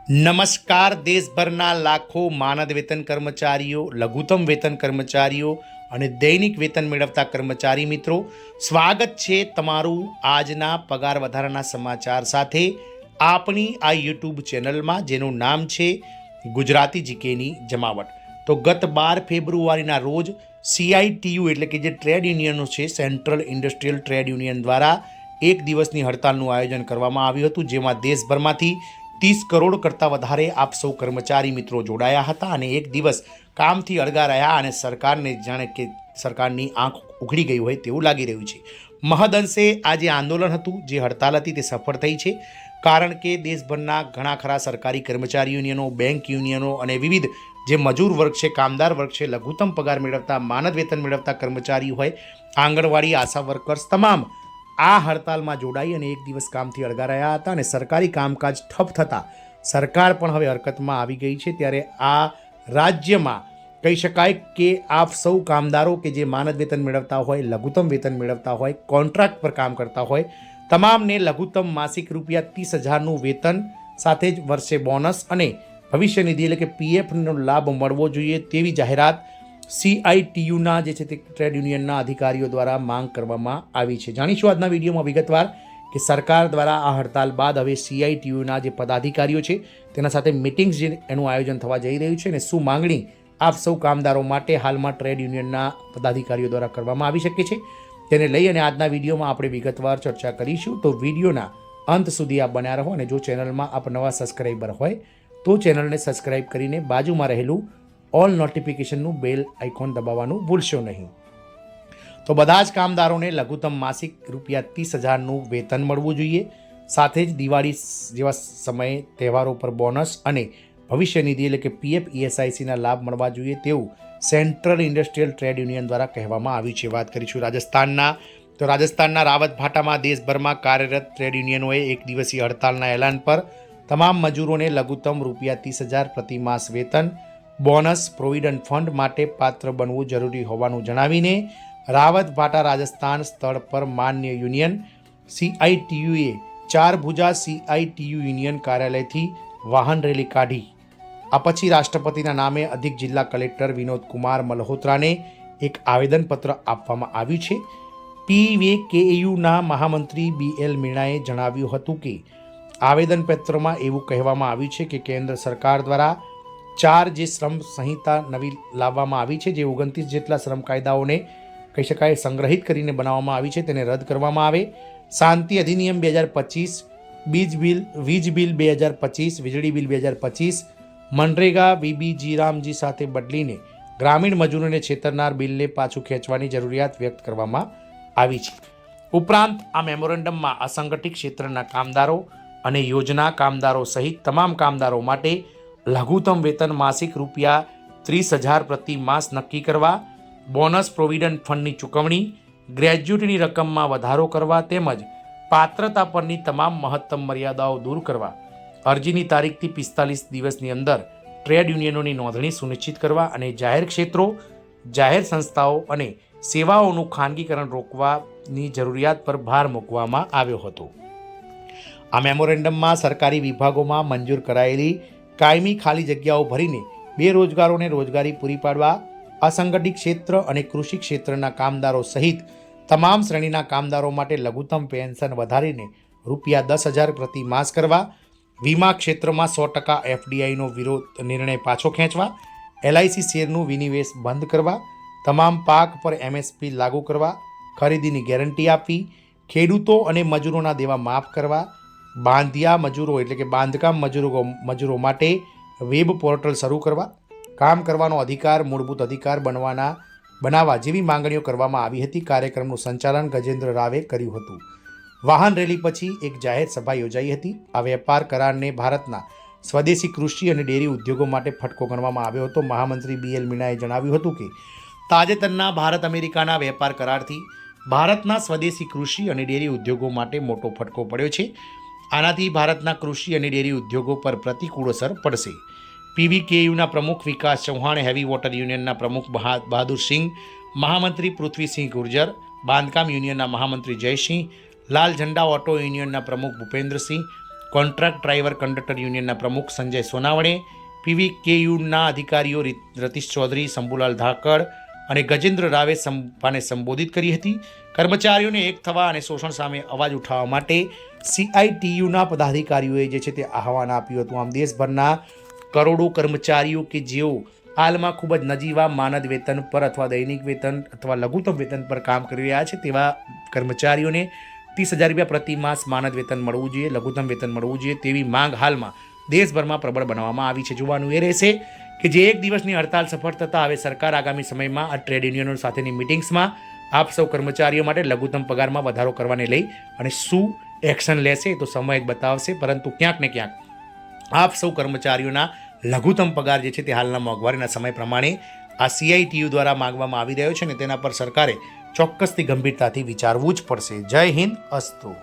નમસ્કાર. દેશભરના લાખો માનદ વેતન કર્મચારીઓ, લઘુત્તમ વેતન કર્મચારીઓ અને દૈનિક વેતન મેળવતા કર્મચારી મિત્રો, સ્વાગત છે તમારું આજના પગાર વધારાના સમાચાર સાથે આપણી આ યુટ્યુબ ચેનલમાં, જેનું નામ છે ગુજરાતી જીકેની જમાવટ. તો ગત 12 ફેબ્રુઆરીના રોજ CITU એટલે કે જે ટ્રેડ યુનિયનો છે, સેન્ટ્રલ ઇન્ડસ્ટ્રીયલ ટ્રેડ યુનિયન દ્વારા એક દિવસની હડતાલનું આયોજન કરવામાં આવ્યું હતું, જેમાં દેશભરમાંથી 30 કરોડ કરતાં વધારે આપ સૌ કર્મચારી મિત્રો જોડાયા હતા અને એક દિવસ કામથી અળગા રહ્યા અને સરકારને જાણે કે સરકારની આંખ ઉઘડી ગઈ હોય તેવું લાગી રહ્યું છે. મહદઅંશે આ જે આંદોલન હતું, જે હડતાલ હતી, તે સફળ થઈ છે, કારણ કે દેશભરના ઘણા ખરા સરકારી કર્મચારી યુનિયનો, બેંક યુનિયનો અને વિવિધ જે મજૂર વર્ગ છે, કામદાર વર્ગ છે, લઘુત્તમ પગાર મેળવતા, માનદ વેતન મેળવતા કર્મચારી હોય, આંગણવાડી, આશા વર્કર્સ, તમામ આ હડતાલમાં જોડાઈ અને એક દિવસ કામથી અળગા રહ્યા હતા અને સરકારી કામકાજ ઠપ થતાં સરકાર પણ હવે હરકતમાં આવી ગઈ છે. ત્યારે આ રાજ્યમાં કહી શકાય કે આપ સૌ કામદારો કે જે માનદ વેતન મેળવતા હોય, લઘુત્તમ વેતન મેળવતા હોય, કોન્ટ્રાક્ટ પર કામ કરતા હોય, તમામને લઘુત્તમ માસિક ₹30,000નું વેતન સાથે જ વર્ષે બોનસ અને ભવિષ્ય નિધિ એટલે કે PFનો લાભ મળવો જોઈએ તેવી જાહેરાત CITUના જે છે તે ટ્રેડ યુનિયનના અધિકારીઓ દ્વારા માંગ કરવામાં આવી છે. જાણીશું આજના વિડીયોમાં વિગતવાર કે સરકાર દ્વારા આ હડતાલ બાદ હવે CITUના જે પદાધિકારીઓ છે તેના સાથે મિટિંગ્સ જે એનું આયોજન થવા જઈ રહ્યું છે અને શું માંગણી આપ સૌ કામદારો માટે હાલમાં ટ્રેડ યુનિયનના પદાધિકારીઓ દ્વારા કરવામાં આવી શકે છે, તેને લઈ અને આજના વિડીયોમાં આપણે વિગતવાર ચર્ચા કરીશું. તો વિડીયોના અંત સુધી આપ બન્યા રહો અને જો ચેનલમાં આપ નવા સબસ્ક્રાઈબર હોય તો ચેનલને સબસ્ક્રાઈબ કરીને બાજુમાં રહેલું ઓલ નોટિફિકેશનનું બેલ આઇકોન દબાવવાનું ભૂલશો નહીં. તો બધા જ કામદારોને લઘુત્તમ માસિક ₹30,000નું વેતન મળવું જોઈએ, સાથે જ દિવાળી જેવા સમયે તહેવારો પર બોનસ અને ભવિષ્ય નિધિ એટલે કે PF ESICના લાભ મળવા જોઈએ તેવું સેન્ટ્રલ ઇન્ડસ્ટ્રીયલ ટ્રેડ યુનિયન દ્વારા કહેવામાં આવ્યું છે. વાત કરીશું રાજસ્થાનના, તો રાજસ્થાનના રાવતભાટામાં દેશભરમાં કાર્યરત ટ્રેડ યુનિયનોએ એક દિવસીય હડતાલના એલાન પર તમામ મજૂરોને લઘુત્તમ ₹30,000 પ્રતિ માસ વેતન, બોનસ, પ્રોવિડન્ટ ફંડ માટે પાત્ર બનવું જરૂરી હોવાનું જણાવીને રાવતભાટા રાજસ્થાન સ્થળ પર માન્ય યુનિયન CITUએ 4 ભુજા CITU યુનિયન કાર્યાલયથી વાહન રેલી કાઢી. આ પછી રાષ્ટ્રપતિના નામે અધિક જિલ્લા કલેક્ટર વિનોદ કુમાર મલ્હોત્રાને એક આવેદનપત્ર આપવામાં આવ્યું છે. PVKUના મહામંત્રી BL મીણાએ જણાવ્યું હતું કે આવેદનપત્રમાં એવું કહેવામાં આવ્યું છે કે કેન્દ્ર સરકાર દ્વારા 4 જે શ્રમ સંહિતા નવી લાવવામાં આવી છે, જે 29 જેટલા શ્રમ કાયદાઓને કહી શકાય સંગ્રહિત કરીને બનાવવામાં આવી છે, તેને રદ કરવામાં આવે. શાંતિ અધિનિયમ 2025, વીજ બિલ 2025, વીજળી બિલ 2025, મનરેગા VBG સાથે બદલીને ગ્રામીણ મજૂરોને છેતરનાર બિલને પાછું ખેંચવાની જરૂરિયાત વ્યક્ત કરવામાં આવી છે. ઉપરાંત આ મેમોરેન્ડમમાં અસંગઠિત ક્ષેત્રના કામદારો અને યોજના કામદારો સહિત તમામ કામદારો માટે લઘુત્તમ વેતન માસિક ₹30,000 પ્રતિ માસ નક્કી કરવા, બોનસ, પ્રોવિડન્ટ ફંડની ચૂકવણી, ગ્રેજ્યુટીની રકમમાં વધારો કરવા તેમજ પાત્રતા પરની તમામ મહત્તમ મર્યાદાઓ દૂર કરવા, અરજીની તારીખથી 45 દિવસની અંદર ટ્રેડ યુનિયનોની નોંધણી સુનિશ્ચિત કરવા અને જાહેર ક્ષેત્રો, જાહેર સંસ્થાઓ અને સેવાઓનું ખાનગીકરણ રોકવાની જરૂરિયાત પર ભાર મૂકવામાં આવ્યો હતો. આ મેમોરેન્ડમમાં સરકારી વિભાગોમાં મંજૂર કરાયેલી કાયમી ખાલી જગ્યાઓ ભરીને બેરોજગારોને રોજગારી પૂરી પાડવા, અસંગઠિત ક્ષેત્ર અને કૃષિ ક્ષેત્રના કામદારો સહિત તમામ શ્રેણીના કામદારો માટે લઘુત્તમ પેન્શન વધારીને ₹10,000 પ્રતિ માસ કરવા, વીમા ક્ષેત્રમાં 100% FDIનો વિરોધ નિર્ણય પાછો ખેંચવા, LIC શેરનું વિનિવેશ બંધ કરવા, તમામ પાક પર MSP લાગુ કરવા, ખરીદીની ગેરંટી આપવી, ખેડૂતો અને મજૂરોના દેવા માફ કરવા, બાંધિયા મજૂરો એટલે કે બાંધકામ મજૂરો માટે વેબ પોર્ટલ શરૂ કરવા, કામ કરવાનો અધિકાર મૂળભૂત અધિકાર બનાવવા જેવી માંગણીઓ કરવામાં આવી હતી. કાર્યક્રમનું સંચાલન ગજેન્દ્ર રાવે કર્યું હતું. વાહન રેલી પછી એક જાહેર સભા યોજાઈ હતી. આ વેપાર કરારને ભારતના સ્વદેશી કૃષિ અને ડેરી ઉદ્યોગો માટે ફટકો ગણવામાં આવ્યો હતો. મહામંત્રી BL મીણાએ જણાવ્યું હતું કે તાજેતરના ભારત અમેરિકાના વેપાર કરારથી ભારતના સ્વદેશી કૃષિ અને ડેરી ઉદ્યોગો માટે મોટો ફટકો પડ્યો છે. આનાથી ભારતના કૃષિ અને ડેરી ઉદ્યોગો પર પ્રતિકૂળ અસર પડશે. PVKUના પ્રમુખ વિકાસ ચૌહાણ, હેવી વોટર યુનિયનના પ્રમુખ બહાદુર સિંહ, મહામંત્રી પૃથ્વીસિંહ ગુર્જર, બાંધકામ યુનિયનના મહામંત્રી જયસિંહ, લાલ ઝંડા ઓટો યુનિયનના પ્રમુખ ભૂપેન્દ્રસિંહ, કોન્ટ્રાક્ટ ડ્રાઈવર કંડક્ટર યુનિયનના પ્રમુખ સંજય સોનાવણે, PVKUના અધિકારીઓ રતીશ ચૌધરી, શંભુલાલ ધાકડ અને ગજેન્દ્ર રાવે સભાને સંબોધિત કરી હતી. કર્મચારીઓને એક થવા અને શોષણ સામે અવાજ ઉઠાવવા માટે CITUના પદાધિકારીઓએ જે છે તે આહવાન આપ્યું હતું. આમ દેશભરના કરોડો કર્મચારીઓ કે જેઓ હાલમાં ખૂબ જ નજીવા માનદ વેતન પર અથવા દૈનિક વેતન અથવા લઘુત્તમ વેતન પર કામ કરી રહ્યા છે તેવા કર્મચારીઓને 30,000 રૂપિયા પ્રતિ માસ માનદ વેતન મળવું જોઈએ, લઘુત્તમ વેતન મળવું જોઈએ તેવી માંગ હાલમાં દેશભરમાં પ્રબળ બનાવવામાં આવી છે. જોવાનું એ રહેશે કે જે એક દિવસની હડતાલ સફળ થતાં હવે સરકાર આગામી સમયમાં આ ટ્રેડ યુનિયનો સાથેની મિટિંગ્સમાં આપ સૌ કર્મચારીઓ માટે લઘુત્તમ પગારમાં વધારો કરવાને લઈ અને શું એક્શન લેશે તો સમય જ બતાવશે. પરંતુ ક્યાંક ને ક્યાંક આપ સૌ કર્મચારીઓના લઘુત્તમ પગાર જે છે તે હાલના મોંઘવારીના સમય પ્રમાણે આ CITU દ્વારા માંગવામાં આવી રહ્યો છે અને તેના પર સરકારે ચોક્કસથી ગંભીરતાથી વિચારવું જ પડશે. જય હિન્દ, અસ્તુ.